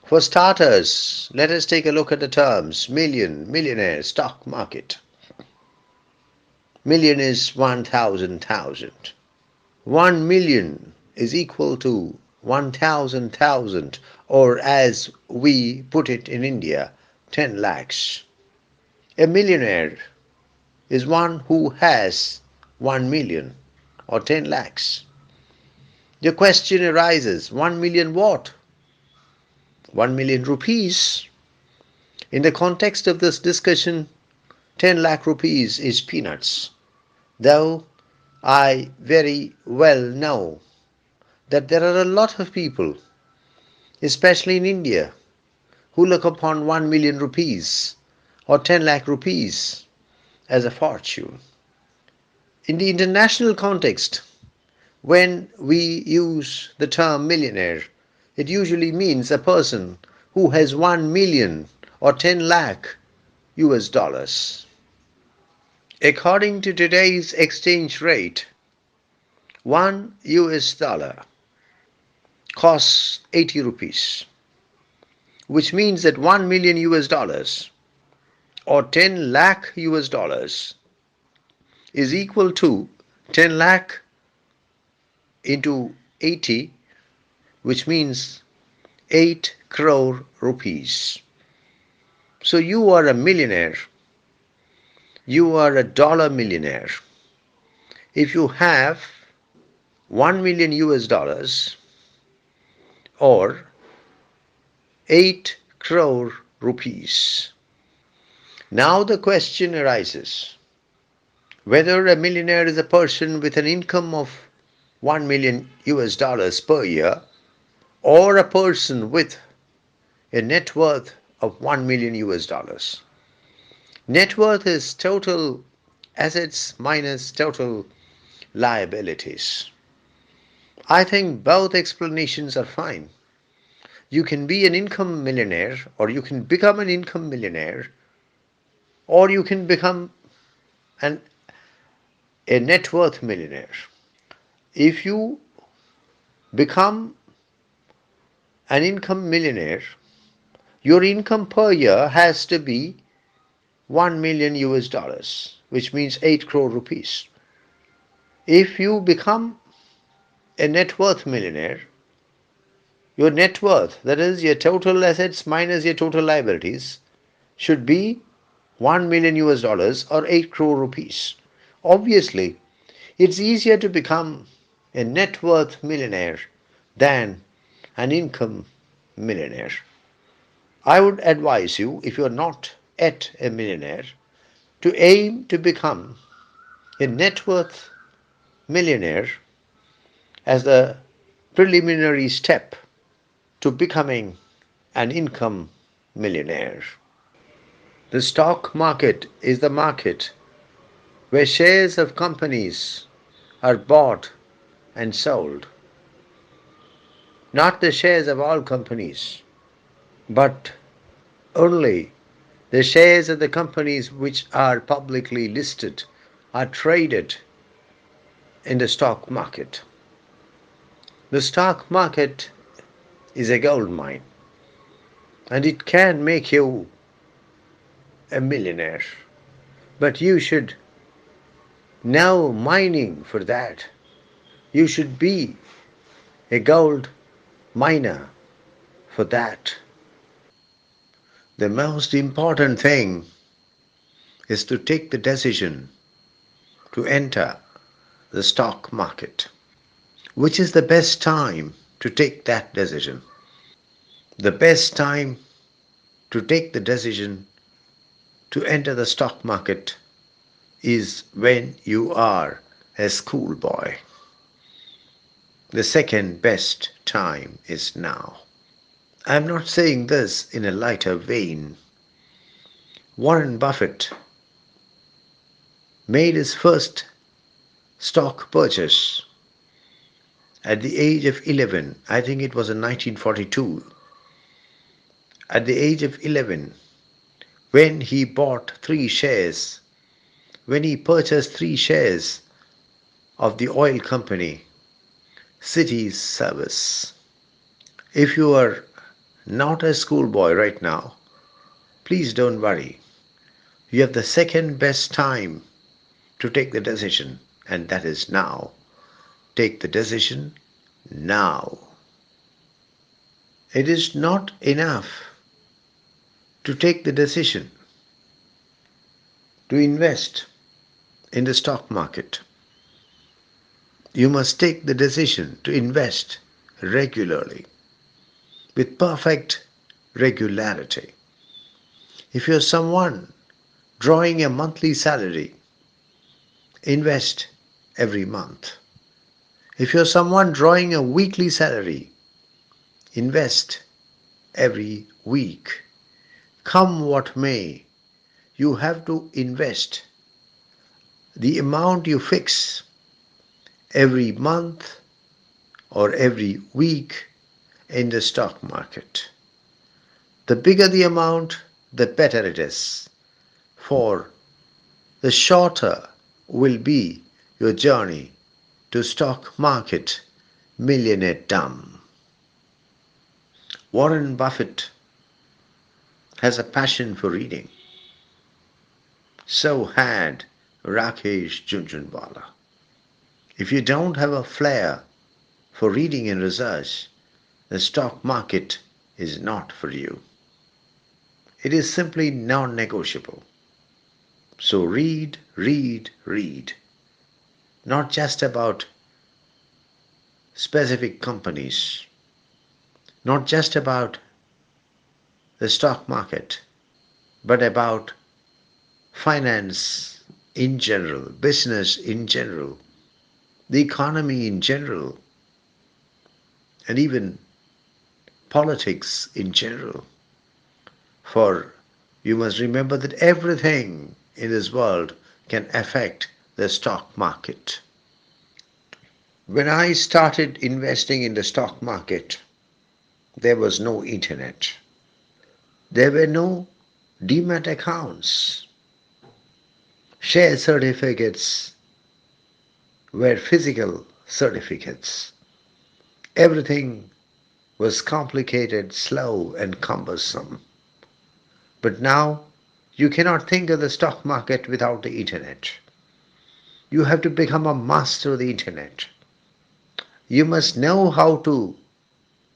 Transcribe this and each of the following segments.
For starters, let us take a look at the terms million, millionaire, stock market. Million is 1,000,000. 1 million is equal to 1,000,000, or as we put it in India, 10 lakhs. A millionaire is one who has 1 million or 10 lakhs. The question arises, 1 million what? 1 million rupees. In the context of this discussion, 10 lakh rupees is peanuts, though I very well know that there are a lot of people, especially in India, who look upon 1 million rupees or 10 lakh rupees as a fortune. In the international context, when we use the term millionaire, it usually means a person who has 1 million or 10 lakh US dollars. According to today's exchange rate, 1 US dollar costs 80 rupees, which means that 1 million US dollars or 10 lakh US dollars is equal to 10 lakh into 80, which means 8 crore rupees. So you are a millionaire. You are a dollar millionaire if you have 1 million US dollars or 8 crore rupees. Now the question arises whether a millionaire is a person with an income of 1 million US dollars per year or a person with a net worth of 1 million US dollars. Net worth is total assets minus total liabilities. I think both explanations are fine. You can be an income millionaire, or you can become an income millionaire, or you can become a net worth millionaire. If you become an income millionaire, your income per year has to be 1 million US dollars, which means 8 crore rupees. If you become a net worth millionaire, your net worth, that is your total assets minus your total liabilities, should be 1 million US dollars or 8 crore rupees. Obviously, it's easier to become a net worth millionaire than an income millionaire. I would advise you, if you are not yet a millionaire, to aim to become a net worth millionaire as the preliminary step to becoming an income millionaire. The stock market is the market where shares of companies are bought and sold. Not the shares of all companies, but only the shares of the companies which are publicly listed are traded in the stock market. The stock market is a gold mine, and it can make you a millionaire. But you should know mining for that. You should be a gold miner for that. The most important thing is to take the decision to enter the stock market. Which is the best time to take that decision? The best time to take the decision to enter the stock market is when you are a schoolboy. The second best time is now. I'm not saying this in a lighter vein. Warren Buffett made his first stock purchase at the age of 11. I think it was in 1942. At the age of 11, when he bought 3 shares, when he purchased 3 shares of the oil company, City Service. If you are not a schoolboy right now. Please don't worry. You have the second best time to take the decision, and that is now. Take the decision now. It is not enough to take the decision to invest in the stock market. You must take the decision to invest regularly with perfect regularity. If you're someone drawing a monthly salary, invest every month. If you're someone drawing a weekly salary, invest every week. Come what may, you have to invest the amount you fix every month or every week in the stock market. The bigger the amount, the better it is, for the shorter will be your journey to stock market millionaire-dom. Warren Buffett has a passion for reading. So had Rakesh Jhunjhunwala. If you don't have a flair for reading and research, the stock market is not for you. It is simply non-negotiable. So read, read, read. Not just about specific companies, not just about the stock market, but about finance in general, business in general, the economy in general, and even politics in general. For you must remember that everything in this world can affect the stock market. When I started investing in the stock market, there was no internet. There were no demat accounts. Share certificates were physical certificates. Everything was complicated, slow, and cumbersome. But now you cannot think of the stock market without the internet. You have to become a master of the internet. You must know how to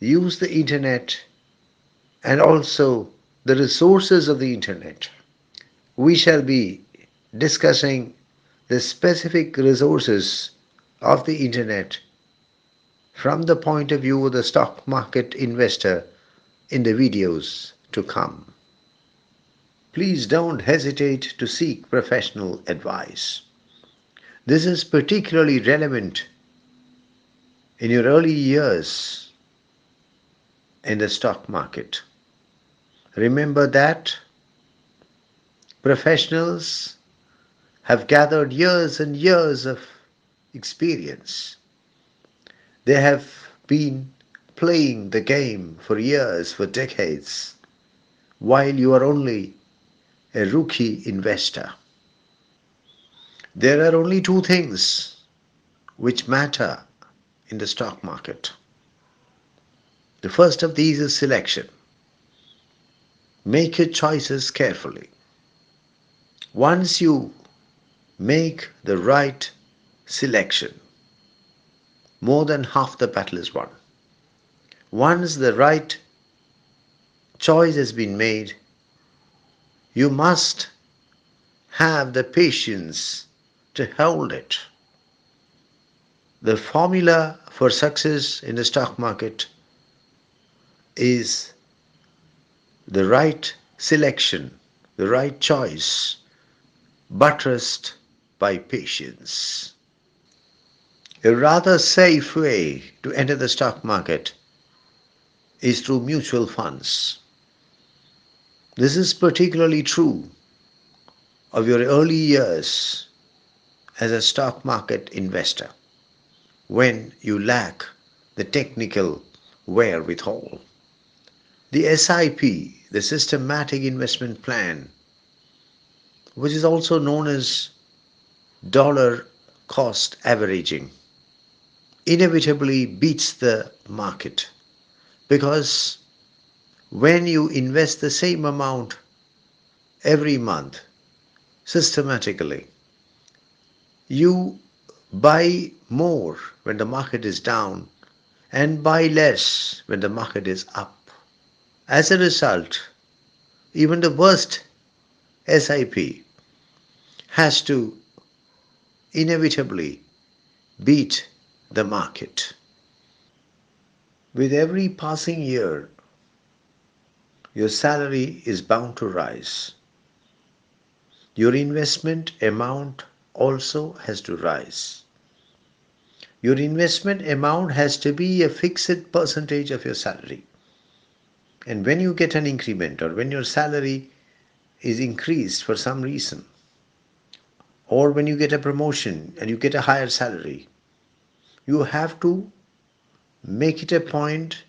use the internet and also the resources of the internet. We shall be discussing the specific resources of the internet from the point of view of the stock market investor in the videos to come. Please don't hesitate to seek professional advice. This is particularly relevant in your early years in the stock market. Remember that professionals have gathered years and years of experience. They have been playing the game for years, for decades, while you are only a rookie investor. There are only two things which matter in the stock market. The first of these is selection. Make your choices carefully. Once you make the right selection, more than half the battle is won. Once the right choice has been made, you must have the patience to hold it. The formula for success in the stock market is the right selection, the right choice, buttressed by patience. A rather safe way to enter the stock market is through mutual funds. This is particularly true of your early years as a stock market investor, when you lack the technical wherewithal. The SIP, the Systematic Investment Plan, which is also known as dollar cost averaging, inevitably beats the market because When you invest the same amount every month systematically, you buy more when the market is down and buy less when the market is up. As a result, even the worst SIP has to inevitably beat the market. With every passing year, your salary is bound to rise. Your investment amount also has to rise. Your investment amount has to be a fixed percentage of your salary. And when you get an increment or when your salary is increased for some reason, or when you get a promotion and you get a higher salary, you have to make it a point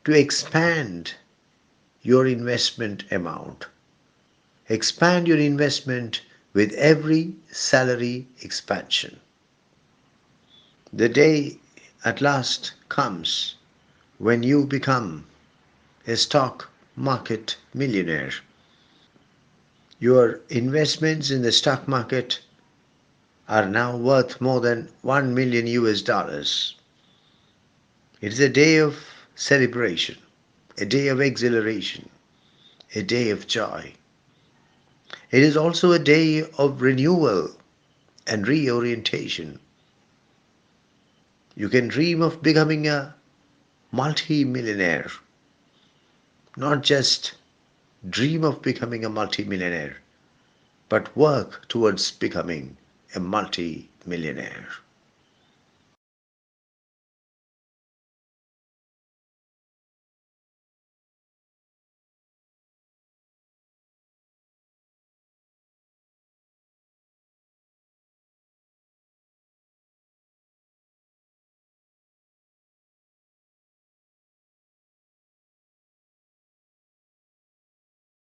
to expand your investment amount. Expand your investment with every salary expansion. The day at last comes when you become a stock market millionaire. Your investments in the stock market are now worth more than 1 million US dollars. It is a day of celebration, a day of exhilaration, a day of joy. It is also a day of renewal and reorientation. You can dream of becoming a multi-millionaire, not just dream of becoming a multi-millionaire, but work towards becoming a multi-millionaire.